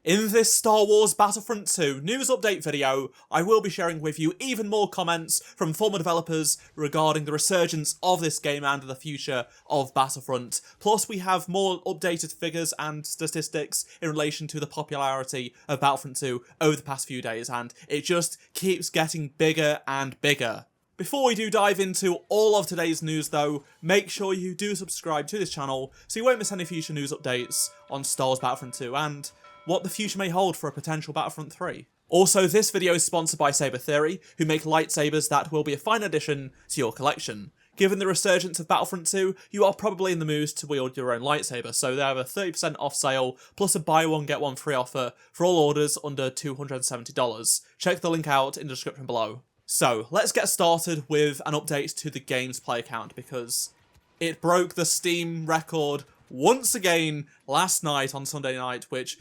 In this Star Wars Battlefront 2 news update video, I will be sharing with you even more comments from former developers regarding the resurgence of this game and the future of Battlefront. Plus, we have more updated figures and statistics in relation to the popularity of Battlefront 2 over the past few days, and it just keeps getting bigger and bigger. Before we do dive into all of today's news though, make sure you do subscribe to this channel so you won't miss any future news updates on Star Wars Battlefront 2 and what the future may hold for a potential Battlefront 3. Also, this video is sponsored by Saber Theory, who make lightsabers that will be a fine addition to your collection. Given the resurgence of Battlefront 2, you are probably in the mood to wield your own lightsaber, so they have a 30% off sale, plus a buy one get one free offer for all orders under $270. Check the link out in the description below. So, let's get started with an update to the game's player count, because it broke the Steam record once again last night on Sunday night, which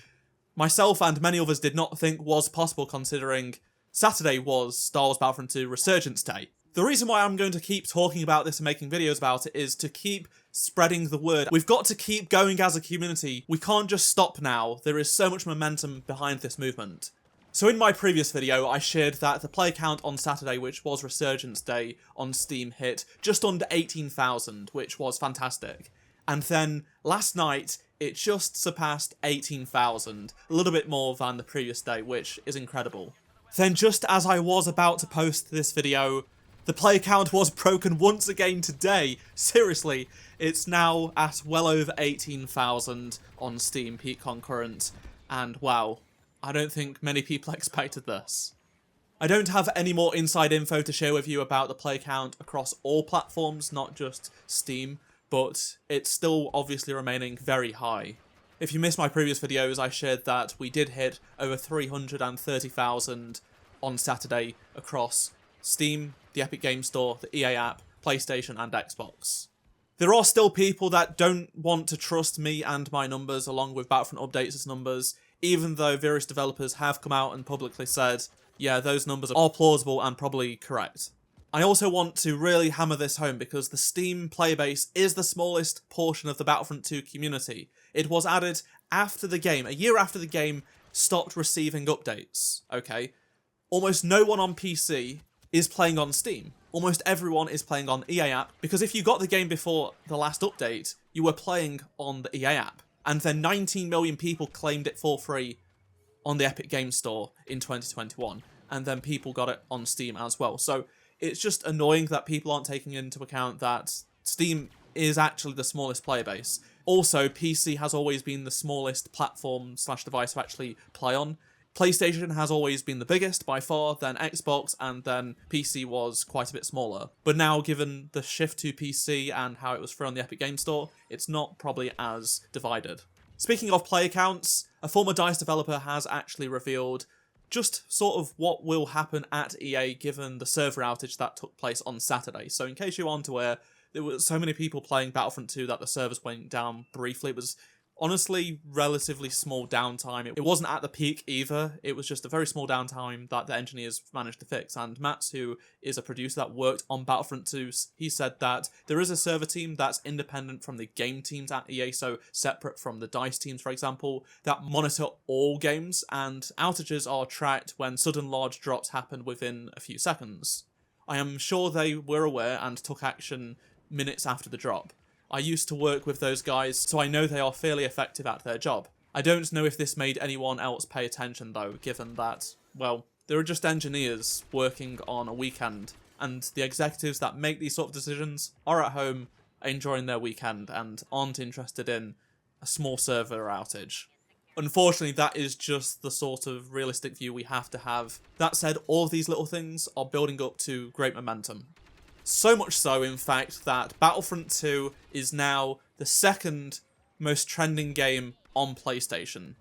myself and many others did not think was possible considering Saturday was Star Wars Battlefront 2 Resurgence Day. The reason why I'm going to keep talking about this and making videos about it is to keep spreading the word. We've got to keep going as a community. We can't just stop now. There is so much momentum behind this movement. So in my previous video, I shared that the player count on Saturday, which was Resurgence Day on Steam, hit just under 18,000, which was fantastic. And then last night, it just surpassed 18,000, a little bit more than the previous day, which is incredible. Then just as I was about to post this video, the player count was broken once again today. Seriously, it's now at well over 18,000 on Steam peak concurrent, and wow, I don't think many people expected this. I don't have any more inside info to share with you about the player count across all platforms, not just Steam, but it's still obviously remaining very high. If you missed my previous videos, I shared that we did hit over 330,000 on Saturday across Steam, the Epic Games Store, the EA app, PlayStation and Xbox. There are still people that don't want to trust me and my numbers along with Battlefront Updates' numbers, even though various developers have come out and publicly said, yeah, those numbers are plausible and probably correct. I also want to really hammer this home because the Steam player base is the smallest portion of the Battlefront 2 community. It was added after the game, a year after the game stopped receiving updates, okay? Almost no one on PC is playing on Steam. Almost everyone is playing on EA app, because if you got the game before the last update, you were playing on the EA app. And then 19 million people claimed it for free on the Epic Games Store in 2021, and then people got it on Steam as well. So it's just annoying that people aren't taking into account that Steam is actually the smallest player base. Also, PC has always been the smallest platform/device to actually play on. PlayStation has always been the biggest by far, then Xbox, and then PC was quite a bit smaller. But now, given the shift to PC and how it was free on the Epic Games Store, it's not probably as divided. Speaking of player counts, a former DICE developer has actually revealed just sort of what will happen at EA given the server outage that took place on Saturday. So in case you aren't aware, there were so many people playing Battlefront 2 that the servers went down briefly. It was honestly relatively small downtime. It wasn't at the peak either. It was just a very small downtime that the engineers managed to fix. And Matt, who is a producer that worked on Battlefront 2, he said that there is a server team that's independent from the game teams at EA, so separate from the DICE teams, for example, that monitor all games, and outages are tracked when sudden large drops happen within a few seconds. I am sure they were aware and took action minutes after the drop. I used to work with those guys, so I know they are fairly effective at their job. I don't know if this made anyone else pay attention though, given that, well, there are just engineers working on a weekend, and the executives that make these sort of decisions are at home enjoying their weekend and aren't interested in a small server outage. Unfortunately, that is just the sort of realistic view we have to have. That said, all of these little things are building up to great momentum. So much so, in fact, that Battlefront 2 is now the second most trending game on PlayStation.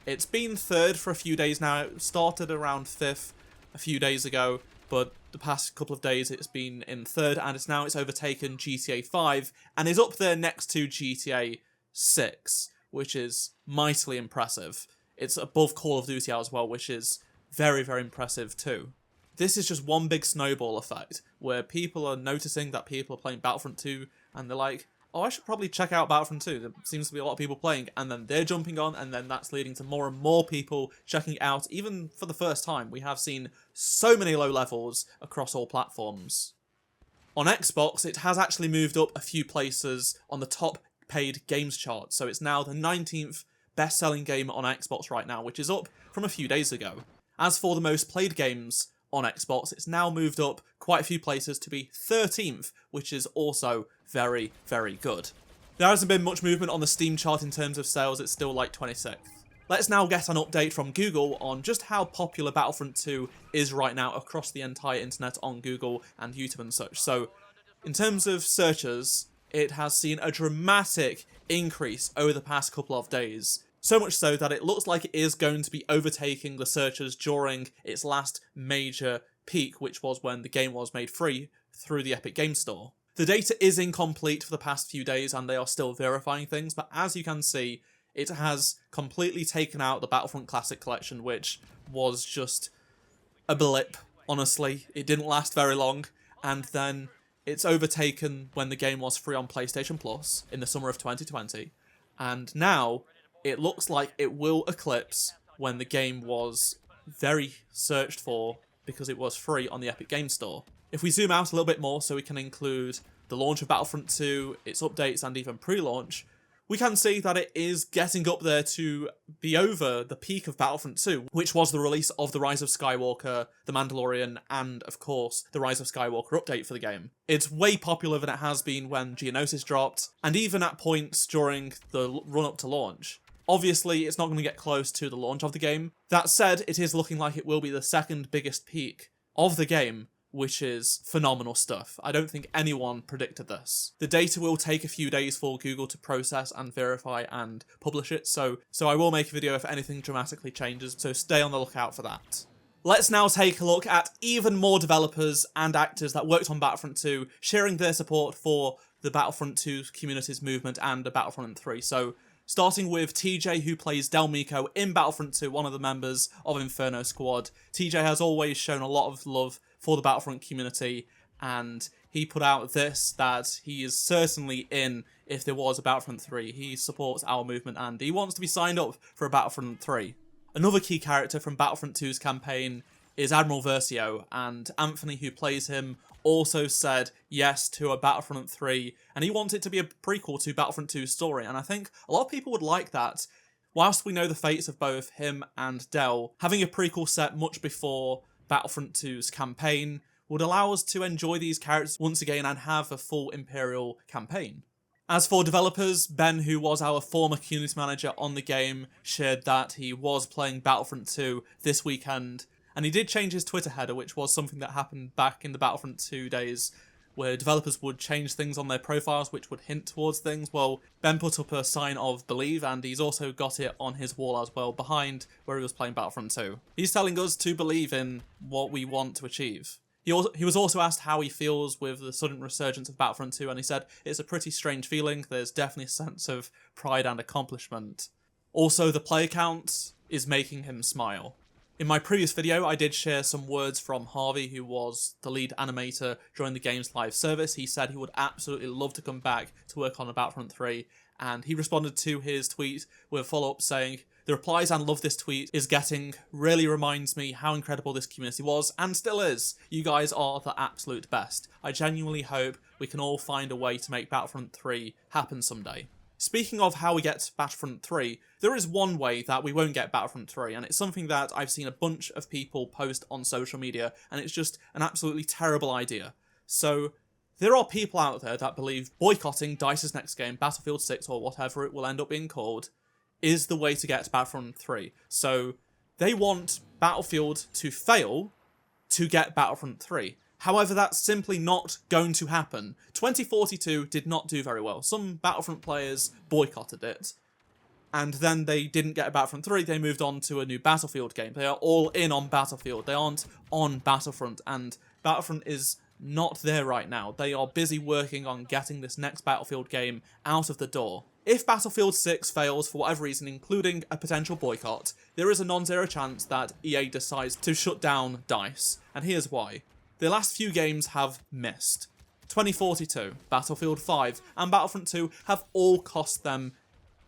It's been third for a few days now. It started around 5th a few days ago, but the past couple of days it's been in third, and it's overtaken GTA 5 and is up there next to GTA 6, which is mightily impressive. It's above Call of Duty as well, which is very, very impressive too. This is just one big snowball effect, where people are noticing that people are playing Battlefront 2, and they're like, oh, I should probably check out Battlefront 2. There seems to be a lot of people playing, and then they're jumping on, and then that's leading to more and more people checking it out. Even for the first time, we have seen so many low levels across all platforms. On Xbox, it has actually moved up a few places on the top paid games chart, so it's now the 19th best-selling game on Xbox right now, which is up from a few days ago. As for the most played games on Xbox, it's now moved up quite a few places to be 13th, which is also very, very good. There hasn't been much movement on the Steam chart in terms of sales, it's still like 26th. Let's now get an update from Google on just how popular Battlefront 2 is right now across the entire internet on Google and YouTube and such. So, in terms of searches, it has seen a dramatic increase over the past couple of days. So much so that it looks like it is going to be overtaking the searches during its last major peak, which was when the game was made free through the Epic Games Store. The data is incomplete for the past few days and they are still verifying things, but as you can see, it has completely taken out the Battlefront Classic Collection, which was just a blip, honestly. It didn't last very long, and then it's overtaken when the game was free on PlayStation Plus in the summer of 2020, and now it looks like it will eclipse when the game was very searched for because it was free on the Epic Games Store. If we zoom out a little bit more so we can include the launch of Battlefront 2, its updates and even pre-launch, we can see that it is getting up there to be over the peak of Battlefront 2, which was the release of The Rise of Skywalker, The Mandalorian, and, of course, the Rise of Skywalker update for the game. It's way popular than it has been when Geonosis dropped, and even at points during the run-up to launch. Obviously, it's not going to get close to the launch of the game. That said, it is looking like it will be the second biggest peak of the game, which is phenomenal stuff. I don't think anyone predicted this. The data will take a few days for Google to process and verify and publish it, so I will make a video if anything dramatically changes, so stay on the lookout for that. Let's now take a look at even more developers and actors that worked on Battlefront 2 sharing their support for the Battlefront 2 community's movement and the Battlefront 3. So, starting with TJ, who plays Del Meeko in Battlefront 2, one of the members of Inferno Squad. TJ has always shown a lot of love for the Battlefront community, and he put out this, that he is certainly in if there was a Battlefront 3. He supports our movement and he wants to be signed up for a Battlefront 3. Another key character from Battlefront 2's campaign is Admiral Versio, and Anthony, who plays him, also said yes to a Battlefront 3, and he wants it to be a prequel to Battlefront 2's story, and I think a lot of people would like that. Whilst we know the fates of both him and Del, having a prequel set much before Battlefront 2's campaign would allow us to enjoy these characters once again and have a full Imperial campaign. As for developers, Ben, who was our former community manager on the game, shared that he was playing Battlefront 2 this weekend, and he did change his Twitter header, which was something that happened back in the Battlefront 2 days, where developers would change things on their profiles which would hint towards things. Well, Ben put up a sign of believe, and he's also got it on his wall as well, behind where he was playing Battlefront 2. He's telling us to believe in what we want to achieve. He was also asked how he feels with the sudden resurgence of Battlefront 2, and he said, it's a pretty strange feeling, there's definitely a sense of pride and accomplishment. Also, the player count is making him smile. In my previous video, I did share some words from Harvey, who was the lead animator during the game's live service. He said he would absolutely love to come back to work on a Battlefront 3, and he responded to his tweet with a follow-up saying, the replies and love this tweet is getting really reminds me how incredible this community was, and still is. You guys are the absolute best. I genuinely hope we can all find a way to make Battlefront 3 happen someday. Speaking of how we get Battlefront 3, there is one way that we won't get Battlefront 3, and it's something that I've seen a bunch of people post on social media, and it's just an absolutely terrible idea. So, there are people out there that believe boycotting DICE's next game, Battlefield 6 or whatever it will end up being called, is the way to get Battlefront 3. So, they want Battlefield to fail to get Battlefront 3. However, that's simply not going to happen. 2042 did not do very well. Some Battlefront players boycotted it, and then they didn't get a Battlefront 3, they moved on to a new Battlefield game. They are all in on Battlefield, they aren't on Battlefront, and Battlefront is not there right now. They are busy working on getting this next Battlefield game out of the door. If Battlefield 6 fails for whatever reason, including a potential boycott, there is a non-zero chance that EA decides to shut down DICE, and here's why. The last few games have missed. 2042, Battlefield 5, and Battlefront 2 have all cost them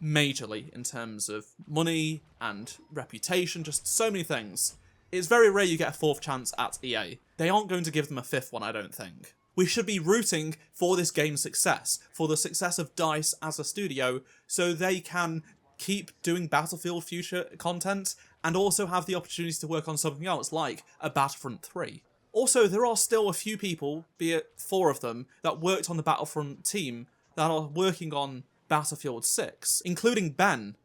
majorly in terms of money and reputation, just so many things. It's very rare you get a fourth chance at EA. They aren't going to give them a fifth one, I don't think. We should be rooting for this game's success, for the success of DICE as a studio, so they can keep doing Battlefield future content and also have the opportunity to work on something else like a Battlefront 3. Also, there are still a few people, be it 4 of them, that worked on the Battlefront team that are working on Battlefield 6, including Ben.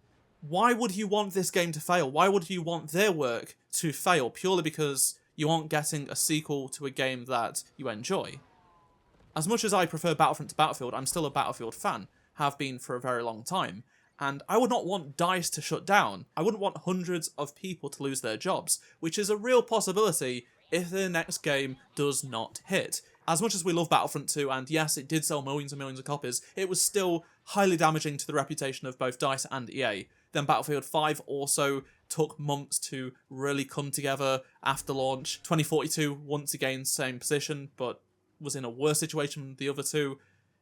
Why would you want this game to fail? Why would you want their work to fail purely because you aren't getting a sequel to a game that you enjoy? As much as I prefer Battlefront to Battlefield, I'm still a Battlefield fan, have been for a very long time, and I would not want DICE to shut down. I wouldn't want hundreds of people to lose their jobs, which is a real possibility if their next game does not hit. As much as we love Battlefront 2, and yes, it did sell millions and millions of copies, it was still highly damaging to the reputation of both DICE and EA. Then Battlefield 5 also took months to really come together after launch. 2042, once again, same position, but was in a worse situation than the other two.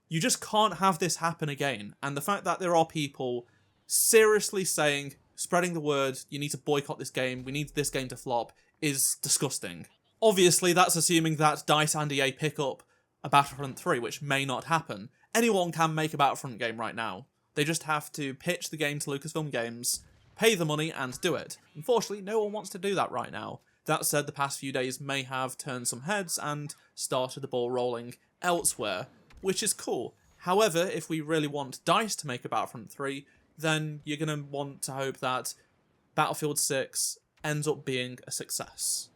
You just can't have this happen again. And the fact that there are people seriously saying, spreading the word, you need to boycott this game, we need this game to flop, is disgusting. Obviously, that's assuming that DICE and EA pick up a Battlefront 3, which may not happen. Anyone can make a Battlefront game right now. They just have to pitch the game to Lucasfilm Games, pay the money, and do it. Unfortunately, no one wants to do that right now. That said, the past few days may have turned some heads and started the ball rolling elsewhere, which is cool. However, if we really want DICE to make a Battlefront 3, then you're going to want to hope that Battlefield 6 ends up being a success.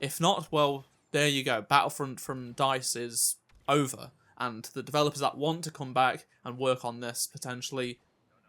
If not, well, there you go. Battlefront from DICE is over, and the developers that want to come back and work on this potentially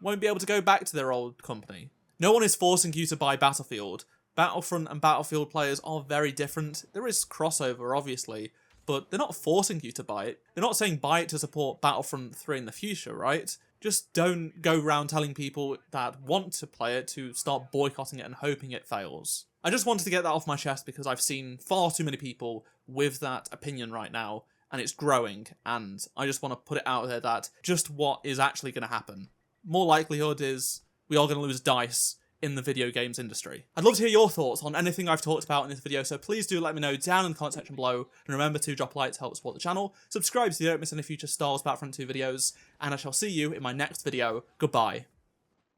won't be able to go back to their old company. No one is forcing you to buy Battlefield. Battlefront and Battlefield players are very different. There is crossover, obviously, but they're not forcing you to buy it. They're not saying buy it to support Battlefront 3 in the future, right? Just don't go around telling people that want to play it to start boycotting it and hoping it fails. I just wanted to get that off my chest because I've seen far too many people with that opinion right now, and it's growing, and I just want to put it out there that just what is actually going to happen. More likelihood is we are going to lose DICE in the video games industry. I'd love to hear your thoughts on anything I've talked about in this video, so please do let me know down in the comment section below, and remember to drop a like to help support the channel, subscribe so you don't miss any future Star Wars Battlefront 2 videos, and I shall see you in my next video. Goodbye.